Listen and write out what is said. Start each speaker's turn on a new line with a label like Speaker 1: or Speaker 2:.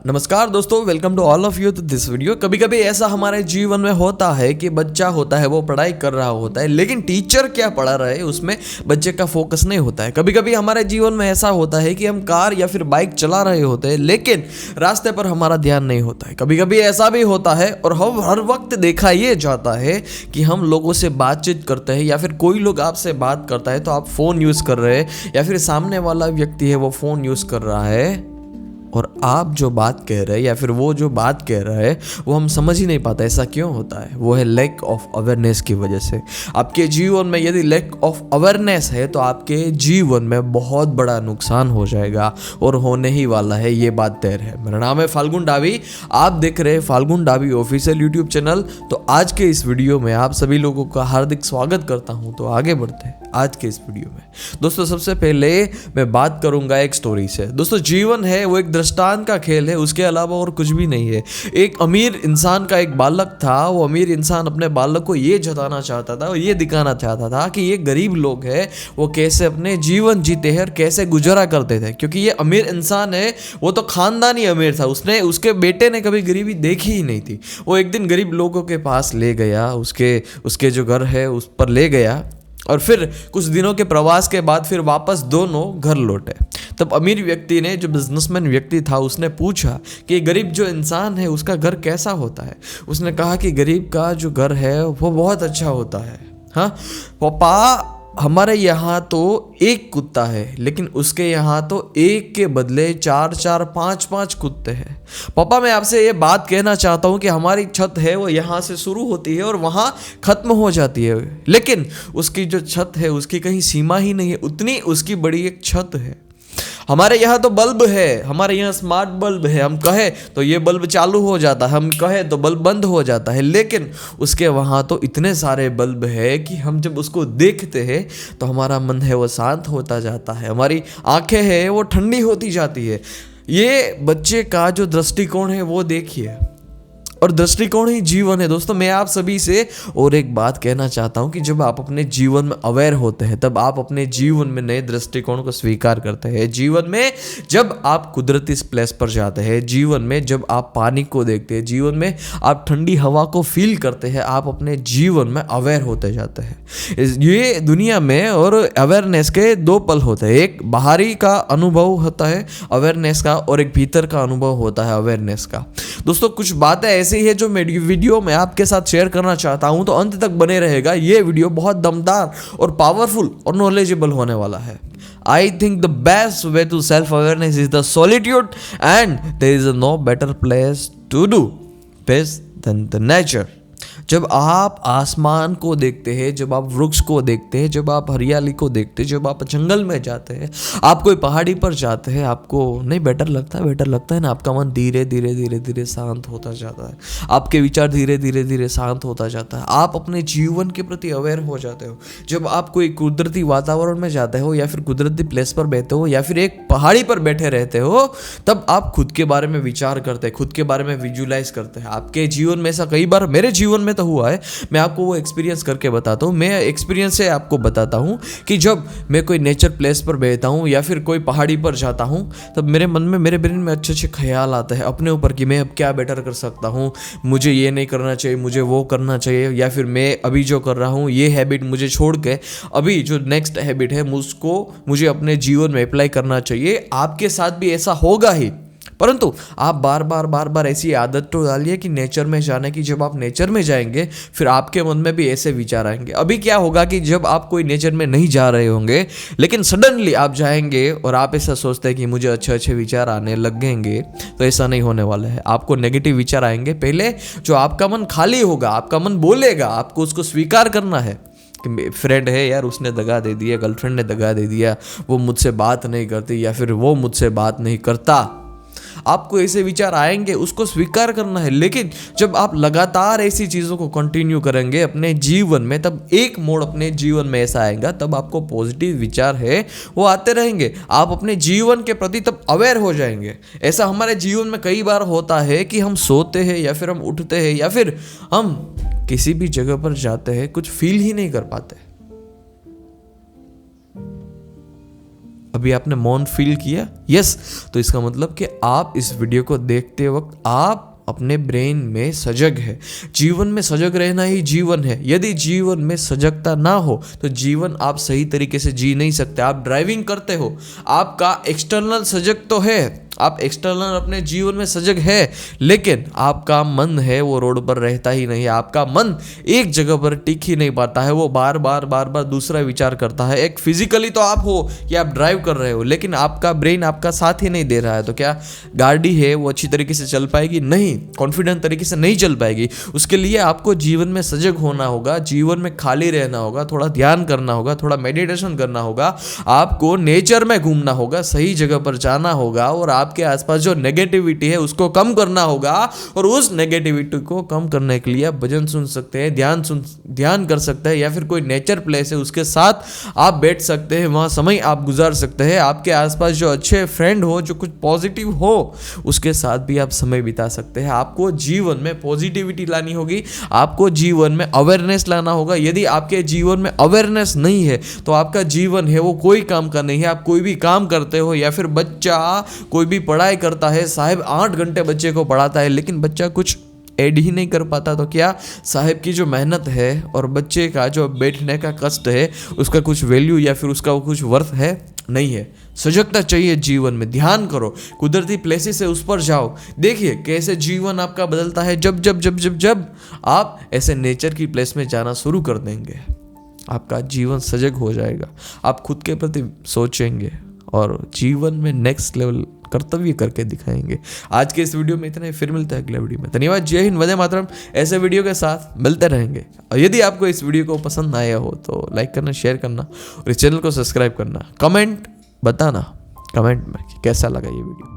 Speaker 1: नमस्कार दोस्तों, welcome to all of you to this video. कभी कभी ऐसा हमारे जीवन में होता है कि बच्चा होता है वो पढ़ाई कर रहा होता है, लेकिन टीचर क्या पढ़ा रहा है उसमें बच्चे का फोकस नहीं होता है। कभी कभी हमारे जीवन में ऐसा होता है कि हम कार या फिर बाइक चला रहे होते हैं, लेकिन रास्ते पर हमारा ध्यान नहीं होता है। कभी कभी ऐसा भी होता है और हम हर वक्त देखा ये जाता है कि हम लोगों से बातचीत करते हैं या फिर कोई लोग आपसे बात करता है तो आप फ़ोन यूज़ कर रहे हैं या फिर सामने वाला व्यक्ति है वो फ़ोन यूज़ कर रहा है और आप जो बात कह रहे हैं या फिर वो जो बात कह रहा है वो हम समझ ही नहीं पाते। ऐसा क्यों होता है? वो है लैक ऑफ अवेयरनेस की वजह से। आपके जीवन में यदि लैक ऑफ अवेयरनेस है तो आपके जीवन में बहुत बड़ा नुकसान हो जाएगा और होने ही वाला है, ये बात तय है। मेरा नाम है फाल्गुन डावी, आप देख रहे हैं फाल्गुन डावी ऑफिशियल यूट्यूब चैनल। तो आज के इस वीडियो में आप सभी लोगों का हार्दिक स्वागत करता हूँ। तो आगे बढ़ते हैं आज के इस वीडियो में। दोस्तों, सबसे पहले मैं बात करूंगा एक स्टोरी से। दोस्तों, जीवन है वो एक दृष्टांत का खेल है, उसके अलावा और कुछ भी नहीं है। एक अमीर इंसान का एक बालक था। वो अमीर इंसान अपने बालक को ये जताना चाहता था और ये दिखाना चाहता था कि ये गरीब लोग हैं वो कैसे अपने जीवन जीते हैं और कैसे गुजारा करते थे। क्योंकि ये अमीर इंसान है वो तो खानदानी अमीर था, उसके बेटे ने कभी गरीबी देखी ही नहीं थी। वो एक दिन गरीब लोगों के पास ले गया, उसके जो घर है उस पर ले गया और फिर कुछ दिनों के प्रवास के बाद फिर वापस दोनों घर लौटे। तब अमीर व्यक्ति ने, जो बिजनेसमैन व्यक्ति था, उसने पूछा कि गरीब जो इंसान है उसका घर कैसा होता है। उसने कहा कि गरीब का जो घर है वो बहुत अच्छा होता है। हाँ पापा, हमारे यहाँ तो एक कुत्ता है, लेकिन उसके यहाँ तो एक के बदले 4-4, 5-5 कुत्ते हैं। पापा, मैं आपसे ये बात कहना चाहता हूँ कि हमारी छत है वो यहाँ से शुरू होती है और वहाँ ख़त्म हो जाती है, लेकिन उसकी जो छत है उसकी कहीं सीमा ही नहीं है, उतनी उसकी बड़ी एक छत है। हमारे यहाँ तो बल्ब है, हमारे यहाँ स्मार्ट बल्ब है, हम कहे तो ये बल्ब चालू हो जाता है, हम कहे तो बल्ब बंद हो जाता है, लेकिन उसके वहाँ तो इतने सारे बल्ब है कि हम जब उसको देखते हैं तो हमारा मन है वो शांत होता जाता है, हमारी आंखें हैं वो ठंडी होती जाती है। ये बच्चे का जो दृष्टिकोण है वो देखिए, और दृष्टिकोण ही जीवन है। दोस्तों, मैं आप सभी से और एक बात कहना चाहता हूं कि जब आप अपने जीवन में अवेयर होते हैं तब आप अपने जीवन में नए दृष्टिकोण को स्वीकार करते हैं। जीवन में जब आप कुदरती प्लेस पर जाते हैं, जीवन में जब आप पानी को देखते हैं, जीवन में आप ठंडी हवा को फील करते हैं, आप अपने जीवन में अवेयर होते जाते हैं। ये दुनिया में और अवेयरनेस के दो पल होते हैं, एक बाहरी का अनुभव होता है अवेयरनेस का और एक भीतर का अनुभव होता है अवेयरनेस का। दोस्तों, कुछ बातें ऐसी है जो मैं वीडियो में आपके साथ शेयर करना चाहता हूं, तो अंत तक बने रहेगा। ये वीडियो बहुत दमदार और पावरफुल और नॉलेजेबल होने वाला है। I think the best way to self-awareness is the solitude, and there is no better place to do this than the nature. जब आप आसमान को देखते हैं, जब आप वृक्ष को देखते हैं, जब आप हरियाली को देखते हैं, जब आप जंगल में जाते हैं, आप कोई पहाड़ी पर जाते हैं, आपको नहीं बेटर लगता है ना? आपका मन धीरे धीरे धीरे धीरे शांत होता जाता है, आपके विचार धीरे धीरे धीरे शांत होता जाता है, आप अपने जीवन के प्रति अवेयर हो जाते हो। जब आप कोई कुदरती वातावरण में जाते हो या फिर कुदरती प्लेस पर बैठते हो या फिर एक पहाड़ी पर बैठे रहते हो, तब आप खुद के बारे में विचार करते हैं, खुद के बारे में विजुलाइज करते हैं। आपके जीवन में ऐसा कई बार, मेरे जीवन में तो हुआ है, मैं आपको वो एक्सपीरियंस करके बताता हूँ। मैं एक्सपीरियंस से आपको बताता हूँ कि जब मैं कोई नेचर प्लेस पर बैठता हूँ या फिर कोई पहाड़ी पर जाता हूँ, तब मेरे मन में, मेरे ब्रेन में अच्छे अच्छे ख्याल आते हैं अपने ऊपर कि मैं अब क्या बेटर कर सकता हूँ, मुझे ये नहीं करना चाहिए, मुझे वो करना चाहिए, या फिर मैं अभी जो कर रहा हूँ ये हैबिट मुझे छोड़ के अभी जो नेक्स्ट हैबिट है मुझे अपने जीवन में अप्लाई करना चाहिए। आपके साथ भी ऐसा होगा ही, परंतु आप बार बार ऐसी आदत तो डालिए कि नेचर में जाने की। जब आप नेचर में जाएंगे फिर आपके मन में भी ऐसे विचार आएंगे। अभी क्या होगा कि जब आप कोई नेचर में नहीं जा रहे होंगे, लेकिन सडनली आप जाएंगे और आप ऐसा सोचते हैं कि मुझे अच्छे विचार आने लगेंगे, तो ऐसा नहीं होने वाला है। आपको नेगेटिव विचार आएंगे। पहले जो आपका मन खाली होगा, आपका मन बोलेगा, आपको उसको स्वीकार करना है कि फ्रेंड है यार, उसने दगा दे दिया, गर्लफ्रेंड ने दगा दे दिया, वो मुझसे बात नहीं करती या फिर वो मुझसे बात नहीं करता। आपको ऐसे विचार आएंगे, उसको स्वीकार करना है। लेकिन जब आप लगातार ऐसी चीज़ों को कंटिन्यू करेंगे अपने जीवन में, तब एक मोड़ अपने जीवन में ऐसा आएगा, तब आपको पॉजिटिव विचार है वो आते रहेंगे। आप अपने जीवन के प्रति तब अवेयर हो जाएंगे। ऐसा हमारे जीवन में कई बार होता है कि हम सोते हैं या फिर हम उठते हैं या फिर हम किसी भी जगह पर जाते हैं, कुछ फील ही नहीं कर पाते। अभी आपने मौन फील किया? यस। तो इसका मतलब कि आप इस वीडियो को देखते वक्त आप अपने ब्रेन में सजग है। जीवन में सजग रहना ही जीवन है। यदि जीवन में सजगता ना हो तो जीवन आप सही तरीके से जी नहीं सकते। आप ड्राइविंग करते हो, आपका एक्सटर्नल सजग तो है, आप एक्सटर्नल अपने जीवन में सजग है, लेकिन आपका मन है वो रोड पर रहता ही नहीं है। आपका मन एक जगह पर टिक ही नहीं पाता है, वो बार बार दूसरा विचार करता है। एक फिजिकली तो आप हो कि आप ड्राइव कर रहे हो, लेकिन आपका ब्रेन आपका साथ ही नहीं दे रहा है। तो क्या गाड़ी है वो अच्छी तरीके से चल पाएगी? नहीं, कॉन्फिडेंट तरीके से नहीं चल पाएगी। उसके लिए आपको जीवन में सजग होना होगा, जीवन में खाली रहना होगा, थोड़ा ध्यान करना होगा, थोड़ा मेडिटेशन करना होगा, आपको नेचर में घूमना होगा, सही जगह पर जाना होगा और आपके आसपास जो नेगेटिविटी है उसको कम करना होगा। और उस नेगेटिविटी को कम करने के लिए आप भजन सुन सकते हैं, ध्यान कर सकते हैं, या फिर कोई नेचर प्लेस है उसके साथ आप बैठ सकते हैं, वहाँ समय आप गुजार सकते हैं। आपके आसपास जो अच्छे फ्रेंड हो, जो कुछ पॉजिटिव हो, उसके साथ भी आप समय बिता सकते हैं। आपको जीवन में पॉजिटिविटी लानी होगी, आपको जीवन में अवेयरनेस लाना होगा। यदि आपके जीवन में अवेयरनेस नहीं है तो आपका जीवन है वो कोई काम का नहीं है। आप कोई भी काम करते हो, या फिर बच्चा कोई भी पढ़ाई करता है, साहब 8 घंटे बच्चे को पढ़ाता है, लेकिन बच्चा कुछ ऐड ही नहीं कर पाता, तो क्या साहब की जो मेहनत है और बच्चे का जो बैठने का कष्ट है उसका कुछ वैल्यू या फिर उसका कुछ वर्थ है? नहीं है। सजगता चाहिए जीवन में। ध्यान करो, कुदरती प्लेसेस है उस पर जाओ, देखिए कैसे जीवन आपका बदलता है। जब आप ऐसे नेचर की प्लेस में जाना शुरू कर देंगे, आपका जीवन सजग हो जाएगा। आप खुद के प्रति सोचेंगे और जीवन में नेक्स्ट लेवल कर्तव्य करके दिखाएंगे। आज के इस वीडियो में इतना ही, फिर मिलते हैं अगले वीडियो में। धन्यवाद। जय हिंद, वंदे मातरम। ऐसे वीडियो के साथ मिलते रहेंगे। और यदि आपको इस वीडियो को पसंद आया हो तो लाइक करना, शेयर करना और इस चैनल को सब्सक्राइब करना। कमेंट बताना कमेंट में कि कैसा लगा ये वीडियो।